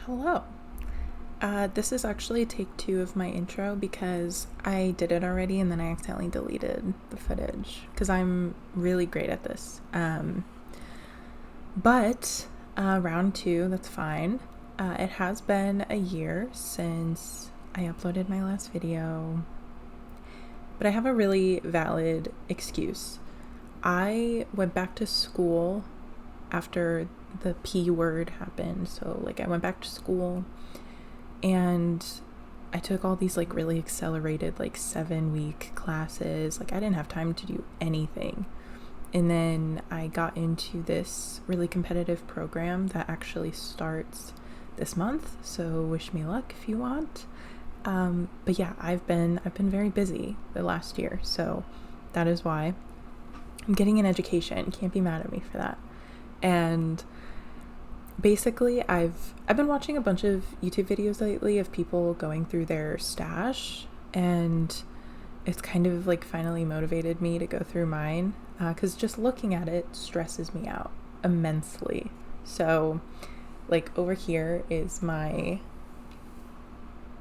Hello. This is actually take 2 of my intro because I did it already and then I accidentally deleted the footage because I'm really great at this. But round 2, that's fine. It has been a year since I uploaded my last video, but I have a really valid excuse. I went back to school after the P word happened. So I went back to school and I took all these really accelerated 7-week classes. I didn't have time to do anything. And then I got into this really competitive program that actually starts this month. So wish me luck if you want. But yeah, I've been very busy the last year. So that is why I'm getting an education. Can't be mad at me for that. And basically I've been watching a bunch of YouTube videos lately of people going through their stash, and it's kind of finally motivated me to go through mine, because just looking at it stresses me out immensely. So over here is my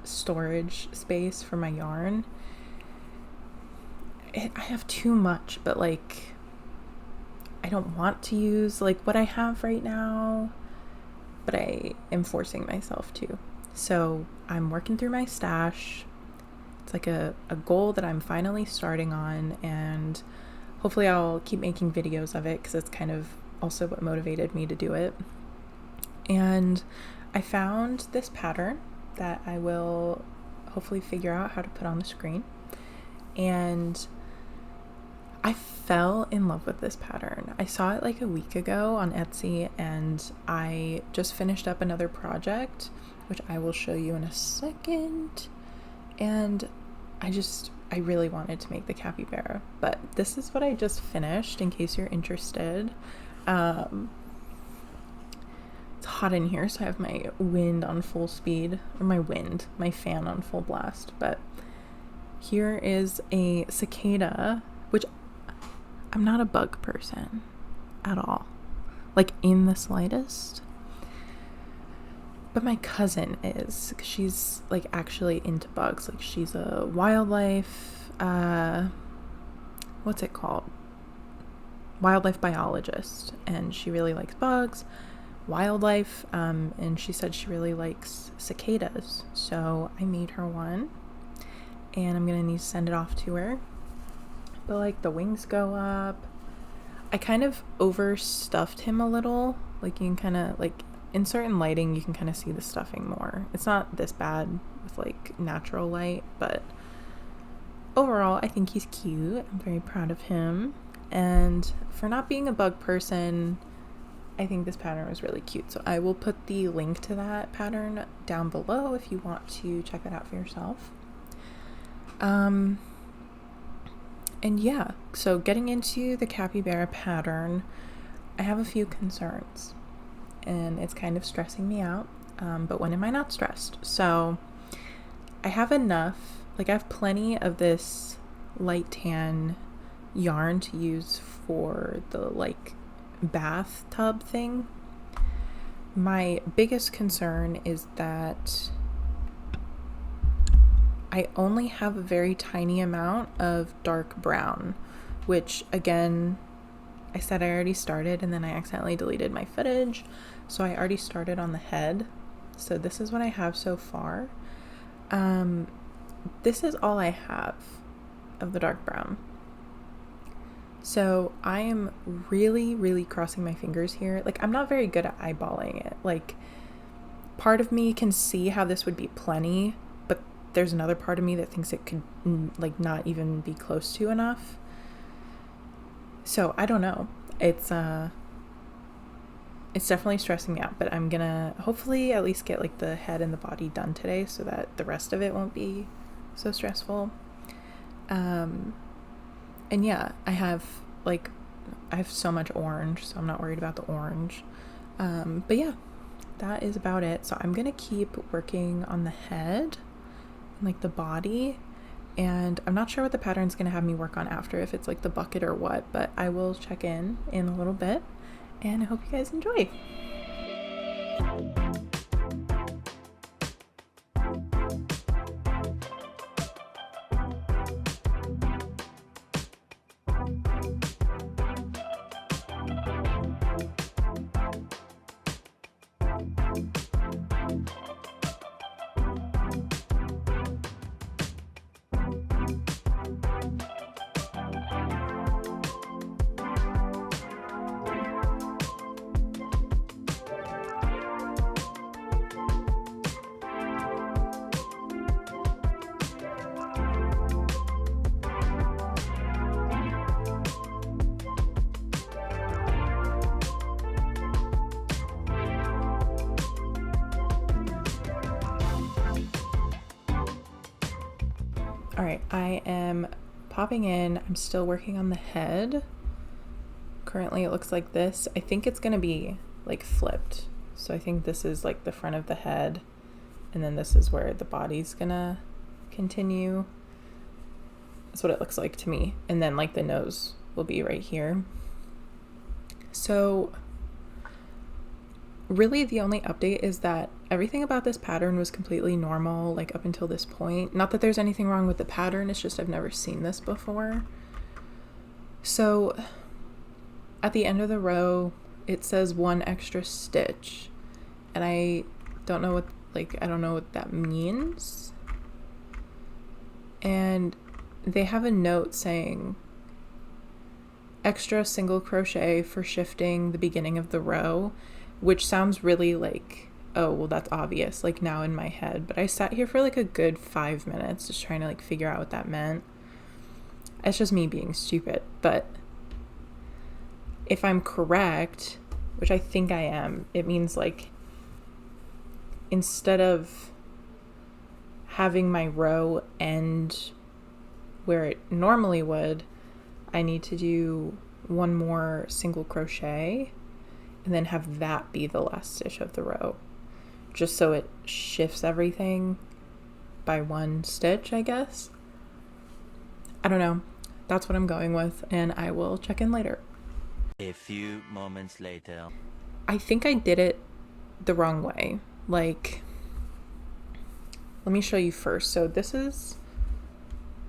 storage space for my yarn. I have too much, but I don't want to use what I have right now, but I am forcing myself to. So I'm working through my stash. It's a goal that I'm finally starting on, and hopefully I'll keep making videos of it because it's kind of also what motivated me to do it. And I found this pattern that I will hopefully figure out how to put on the screen. And I fell in love with this pattern. I saw it a week ago on Etsy, and I just finished up another project, which I will show you in a second. And I really wanted to make the capybara, but this is what I just finished in case you're interested. It's hot in here, so I have my wind on full speed, or my fan on full blast. But here is a cicada, which I'm not a bug person at all, in the slightest. But my cousin is, because she's actually into bugs. She's a wildlife, what's it called? Wildlife biologist, and she really likes bugs, wildlife, and she said she really likes cicadas. So I made her one, and I'm gonna need to send it off to her. But the wings go up. I kind of overstuffed him a little. You can kind of in certain lighting you can kind of see the stuffing more. It's not this bad with natural light, but overall I think he's cute. I'm very proud of him. And for not being a bug person, I think this pattern was really cute. So I will put the link to that pattern down below if you want to check it out for yourself. And yeah, so getting into the capybara pattern, I have a few concerns, and it's kind of stressing me out. But when am I not stressed? So I have enough, I have plenty of this light tan yarn to use for the bathtub thing. My biggest concern is that I only have a very tiny amount of dark brown, which again, I said I already started and then I accidentally deleted my footage. So I already started on the head. So this is what I have so far. This is all I have of the dark brown. So I am really, really crossing my fingers here. I'm not very good at eyeballing it. Part of me can see how this would be plenty, but there's another part of me that thinks it could not even be close to enough. So I don't know. It's definitely stressing me out, but I'm gonna hopefully at least get the head and the body done today so that the rest of it won't be so stressful. And yeah, I have so much orange, so I'm not worried about the orange. But yeah, that is about it. So I'm gonna keep working on the head and the body, and I'm not sure what the pattern's gonna have me work on after, if it's the bucket or what, but I will check in a little bit, and I hope you guys enjoy. All right, I am popping in. I'm still working on the head. Currently it looks like this. I think it's gonna be like flipped. So I think this is like the front of the head, and then this is where the body's gonna continue. That's what it looks like to me. And then like the nose will be right here. So really the only update is that everything about this pattern was completely normal, like up until this point. Not that there's anything wrong with the pattern, it's just I've never seen this before. So at the end of the row, it says 1 extra stitch, and I don't know what that means. And they have a note saying extra single crochet for shifting the beginning of the row, which sounds really like, oh, well, that's obvious, like now in my head. But I sat here for like a good 5 minutes just trying to like figure out what that meant. It's just me being stupid. But if I'm correct, which I think I am, it means like instead of having my row end where it normally would, I need to do 1 more single crochet and then have that be the last stitch of the row, just so it shifts everything by 1 stitch, I guess. I don't know. That's what I'm going with, and I will check in later. A few moments later. I think I did it the wrong way. Like, let me show you first. So this is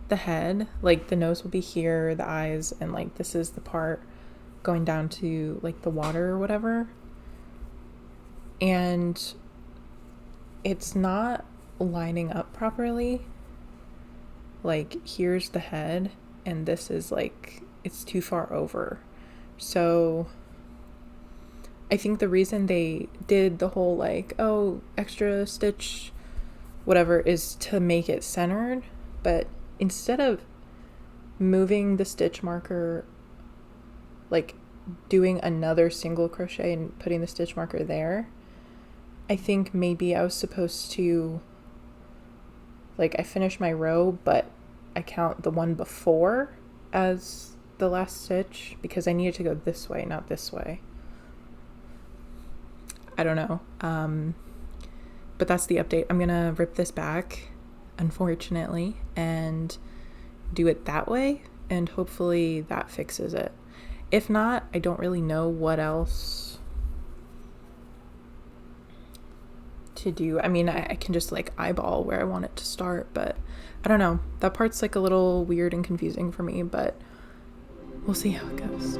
the head, like the nose will be here, the eyes, and like this is the part going down to like the water or whatever. And it's not lining up properly. Like here's the head, and this is like, it's too far over. So I think the reason they did the whole like, oh, extra stitch, whatever, is to make it centered. But instead of moving the stitch marker, like doing another single crochet and putting the stitch marker there, I think maybe I was supposed to, like, I finished my row, but I count the one before as the last stitch because I needed to go this way, not this way. I don't know. But that's the update. I'm gonna rip this back, unfortunately, and do it that way, and hopefully that fixes it. If not, I don't really know what else to do. I mean, I can just like eyeball where I want it to start, but I don't know. That part's like a little weird and confusing for me, but we'll see how it goes.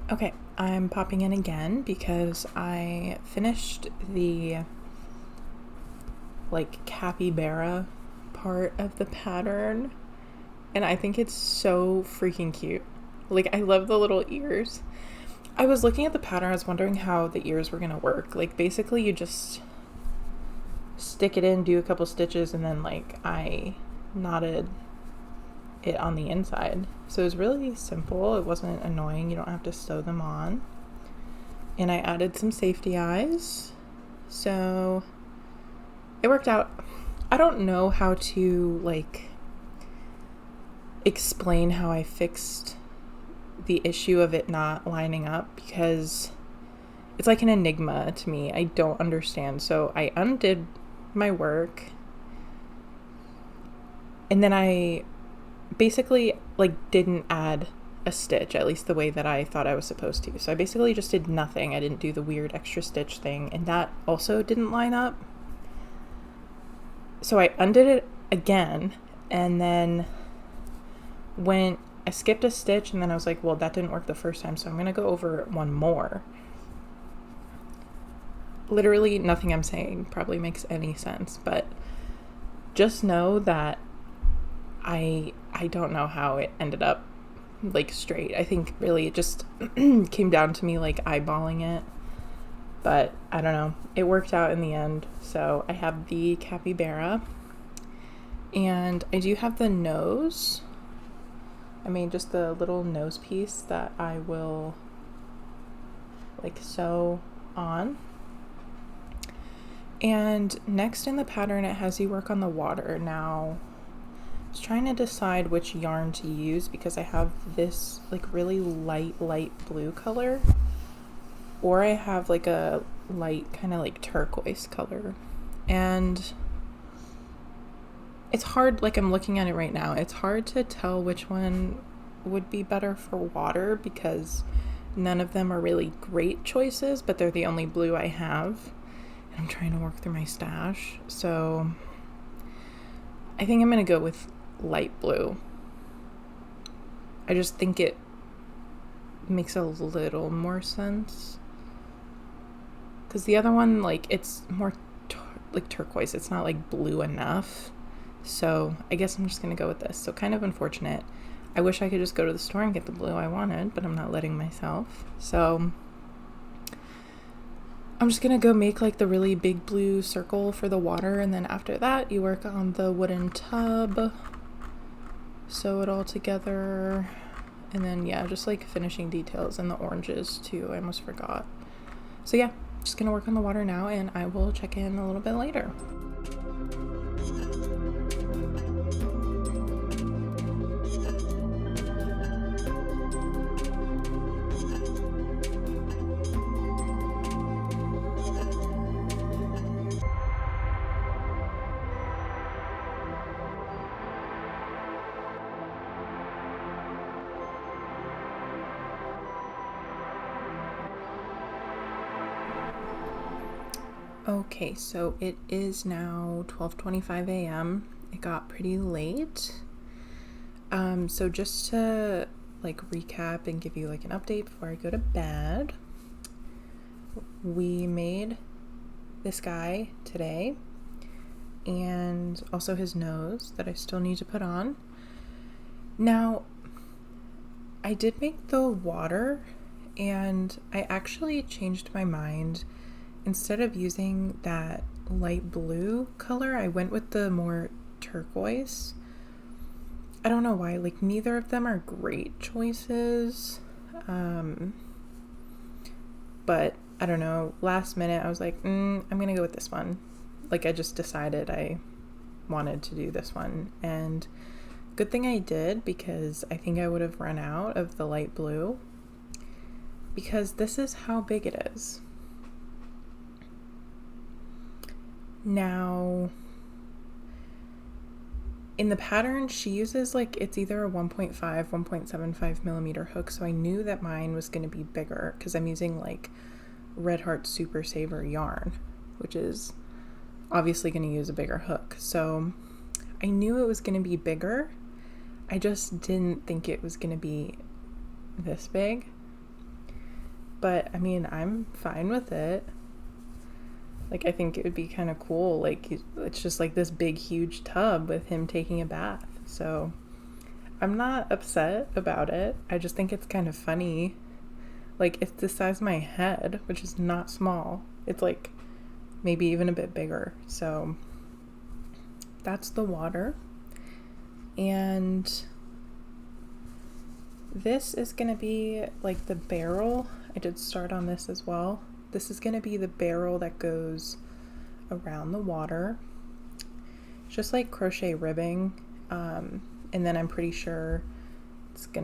Okay, I'm popping in again because I finished the like capybara part of the pattern, and I think it's so freaking cute. Like, I love the little ears. I was looking at the pattern, I was wondering how the ears were gonna work. Like, basically you just stick it in, do a couple stitches, and then like I knotted it on the inside. So it was really simple. It wasn't annoying. You don't have to sew them on. And I added some safety eyes. So it worked out. I don't know how to like explain how I fixed the issue of it not lining up, because it's like an enigma to me. I don't understand. So I undid my work, and then I basically like didn't add a stitch, at least the way that I thought I was supposed to. So I basically just did nothing. I didn't do the weird extra stitch thing, and that also didn't line up. So I undid it again, and then I skipped a stitch, and then I was like, well, that didn't work the first time, so I'm gonna go over one more. Literally nothing I'm saying probably makes any sense, but just know that I don't know how it ended up like straight. I think really it just came down to me like eyeballing it, but I don't know, it worked out in the end. So I have the capybara, and I do have the nose. I made just the little nose piece that I will like sew on. And next in the pattern, it has you work on the water. Now I was trying to decide which yarn to use because I have this like really light blue color, or I have like a light kind of like turquoise color, and it's hard, like I'm looking at it right now, it's hard to tell which one would be better for water because none of them are really great choices, but they're the only blue I have. And I'm trying to work through my stash, so I think I'm gonna go with light blue. I just think it makes a little more sense because the other one, like, it's more like turquoise, it's not like blue enough. So I guess I'm just gonna go with this. So kind of unfortunate. I wish I could just go to the store and get the blue I wanted, but I'm not letting myself. So I'm just gonna go make like the really big blue circle for the water, and then after that you work on the wooden tub, sew it all together, and then yeah, just like finishing details and the oranges too. I almost forgot. So yeah, just gonna work on the water now, and I will check in a little bit later. Okay, so it is now 12:25 a.m. It got pretty late. So just to like recap and give you like an update before I go to bed, we made this guy today, and also his nose that I still need to put on. Now, I did make the water, and I actually changed my mind. Instead of using that light blue color, I went with the more turquoise. I don't know why, like neither of them are great choices. But I don't know, last minute I was like, I'm gonna go with this one. Like I just decided I wanted to do this one, and good thing I did, because I think I would have run out of the light blue, because this is how big it is. Now, in the pattern, she uses like, it's either a 1.5, 1.75 millimeter hook. So I knew that mine was going to be bigger because I'm using like Red Heart Super Saver yarn, which is obviously going to use a bigger hook. So I knew it was going to be bigger. I just didn't think it was going to be this big. But I mean, I'm fine with it. Like, I think it would be kind of cool. Like, it's just like this big, huge tub with him taking a bath. So I'm not upset about it. I just think it's kind of funny. Like, it's the size of my head, which is not small. It's like maybe even a bit bigger. So that's the water. And this is going to be like the barrel. I did start on this as well. This is going to be the barrel that goes around the water. It's just like crochet ribbing. And then I'm pretty sure we're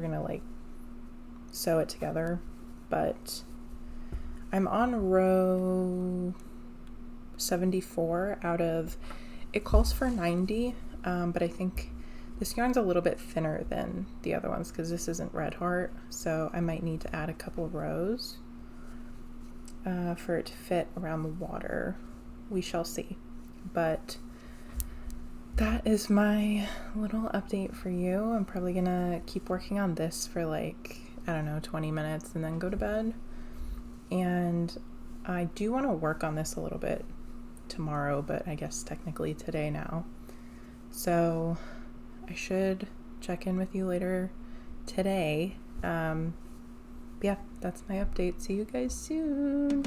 going to like sew it together. but I'm on row 74 out of, it calls for 90, but I think this yarn's a little bit thinner than the other ones because this isn't Red Heart, so I might need to add a couple of rows for it to fit around the water. We shall see. But that is my little update for you. I'm probably gonna keep working on this for like, I don't know, 20 minutes and then go to bed. And I do want to work on this a little bit tomorrow, but I guess technically today now. So I should check in with you later today. Yeah, that's my update. See you guys soon.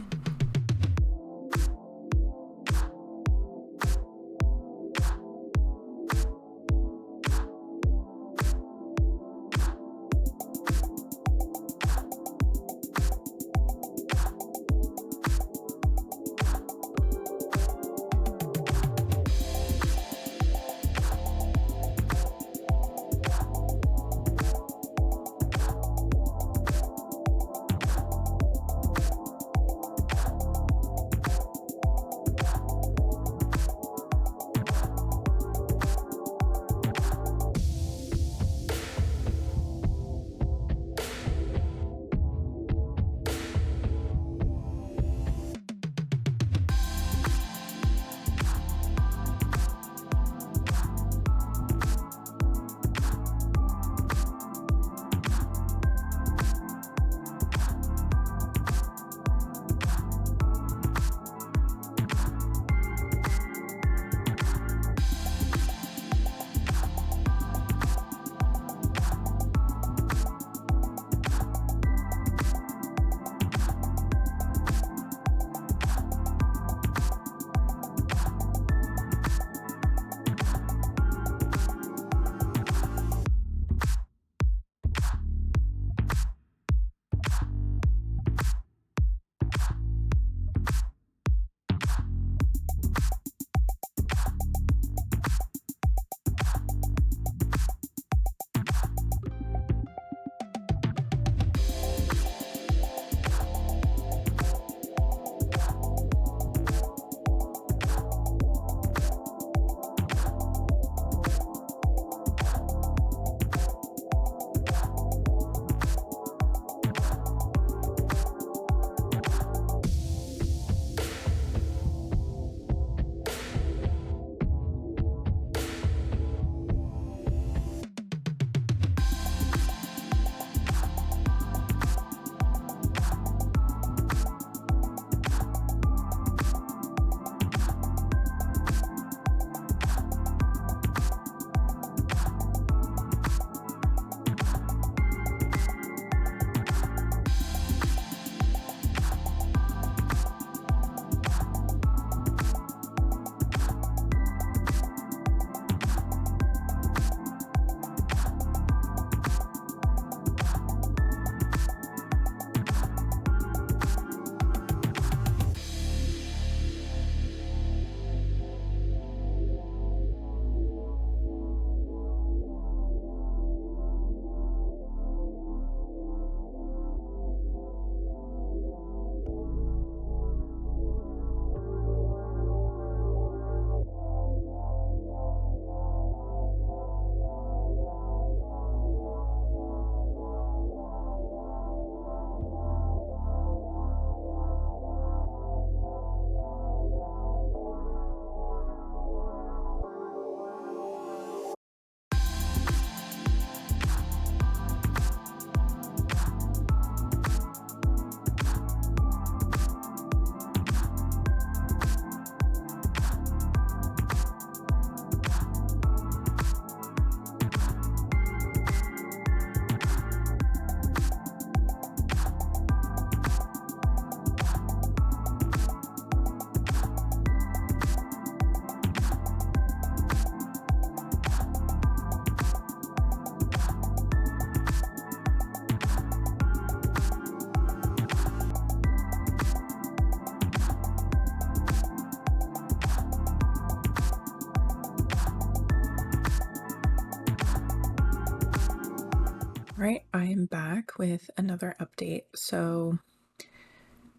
All right, I am back with another update. So,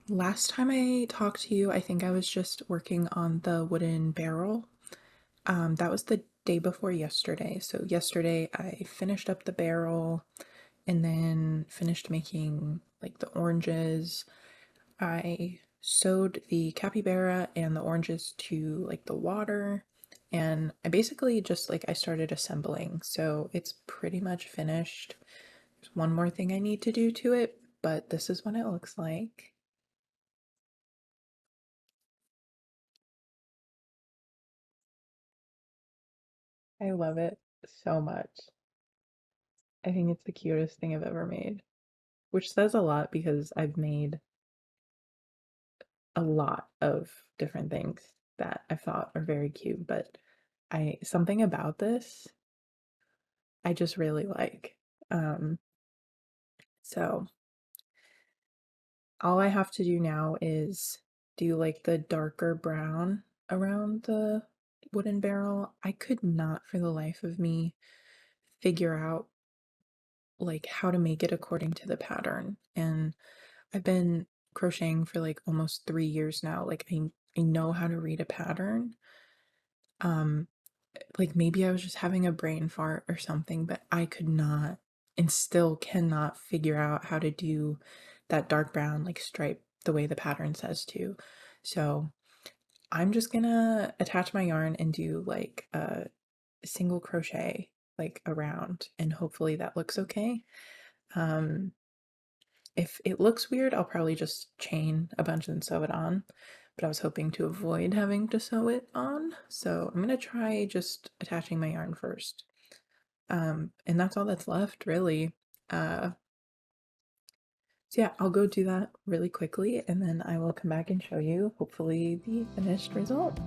last time I talked to you, I think I was just working on the wooden barrel. That was the day before yesterday. So, yesterday I finished up the barrel and then finished making like the oranges. I sewed the capybara and the oranges to like the water. And I basically just like I started assembling. So, it's pretty much finished. There's one more thing I need to do to it, but this is what it looks like. I love it so much. I think it's the cutest thing I've ever made, which says a lot because I've made a lot of different things that I thought are very cute, but something about this I just really like. Um, so all I have to do now is do like the darker brown around the wooden barrel. I could not for the life of me figure out like how to make it according to the pattern. And I've been crocheting for like almost 3 years now. Like I know how to read a pattern. Um, like maybe I was just having a brain fart or something, but I could not and still cannot figure out how to do that dark brown like stripe the way the pattern says to. So I'm just gonna attach my yarn and do like a single crochet like around and hopefully that looks okay. Um, if it looks weird, I'll probably just chain a bunch and sew it on, but I was hoping to avoid having to sew it on, so I'm gonna try just attaching my yarn first. And that's all that's left, really. So yeah, I'll go do that really quickly, and then I will come back and show you, hopefully, the finished result.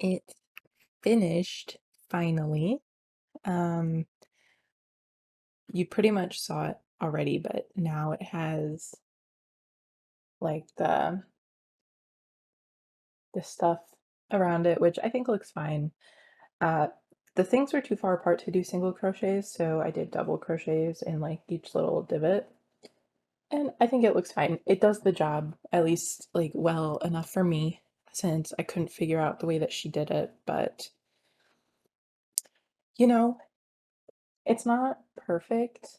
It's finished, finally. Um, you pretty much saw it already, but now it has like the stuff around it, which I think looks fine. Uh, the things were too far apart to do single crochets, so I did double crochets in like each little divot. And I think it looks fine. It does the job, at least like well enough for me, since I couldn't figure out the way that she did it. But you know, it's not perfect.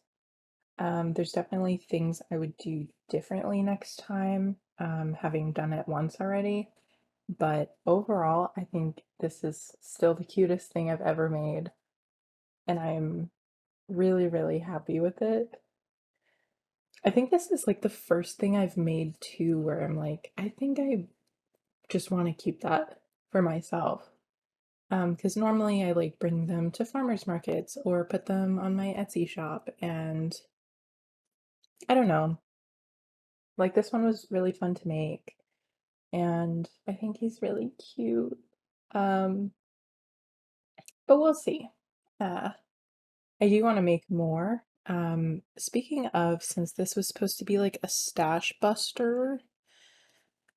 There's definitely things I would do differently next time, having done it once already. But overall, I think this is still the cutest thing I've ever made, and I'm really, really happy with it. I think this is like the first thing I've made too where I'm like, I think I just want to keep that for myself. Because normally I like bring them to farmers markets or put them on my Etsy shop, and I don't know, like this one was really fun to make, and I think he's really cute. Um, but we'll see. Uh, I do want to make more. Speaking of, since this was supposed to be like a stash buster,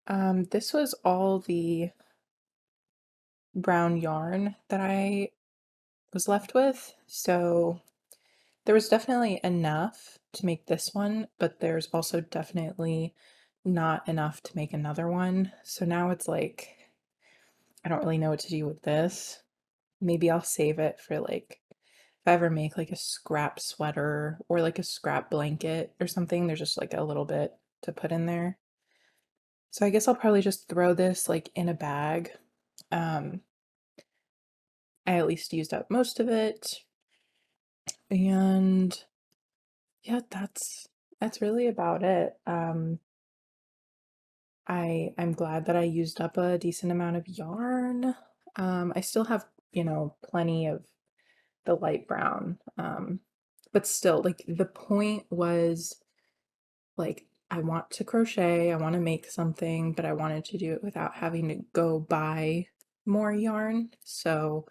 this was all the brown yarn that I was left with. So there was definitely enough to make this one, but there's also definitely not enough to make another one. So now it's like, I don't really know what to do with this. Maybe I'll save it for like, if I ever make like a scrap sweater or like a scrap blanket or something, there's just like a little bit to put in there. So I guess I'll probably just throw this like in a bag. Um, I at least used up most of it. And yeah, that's really about it. I'm glad that I used up a decent amount of yarn. I still have, plenty of the light brown. But still, like the point was like I want to crochet, I want to make something, but I wanted to do it without having to go buy more yarn. So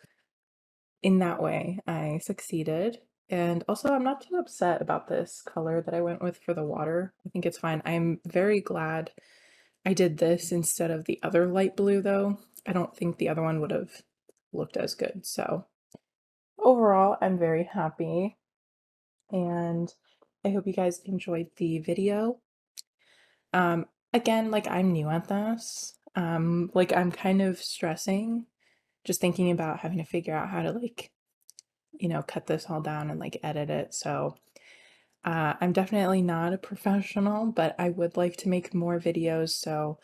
in that way, I succeeded. And also, I'm not too upset about this color that I went with for the water. I think it's fine. I'm very glad I did this instead of the other light blue, though. I don't think the other one would have looked as good. So overall, I'm very happy. And I hope you guys enjoyed the video. Again, like I'm new at this. Like I'm kind of stressing just thinking about having to figure out how to like cut this all down and like edit it. So I'm definitely not a professional, but I would like to make more videos. So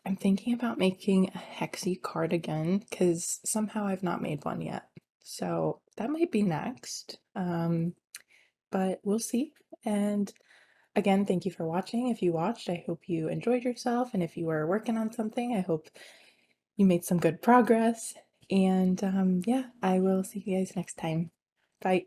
I'm thinking about making a hexie cardigan because somehow I've not made one yet. So that might be next. But we'll see. And again, thank you for watching. If you watched, I hope you enjoyed yourself. And if you were working on something, I hope you made some good progress. And yeah, I will see you guys next time. Bye.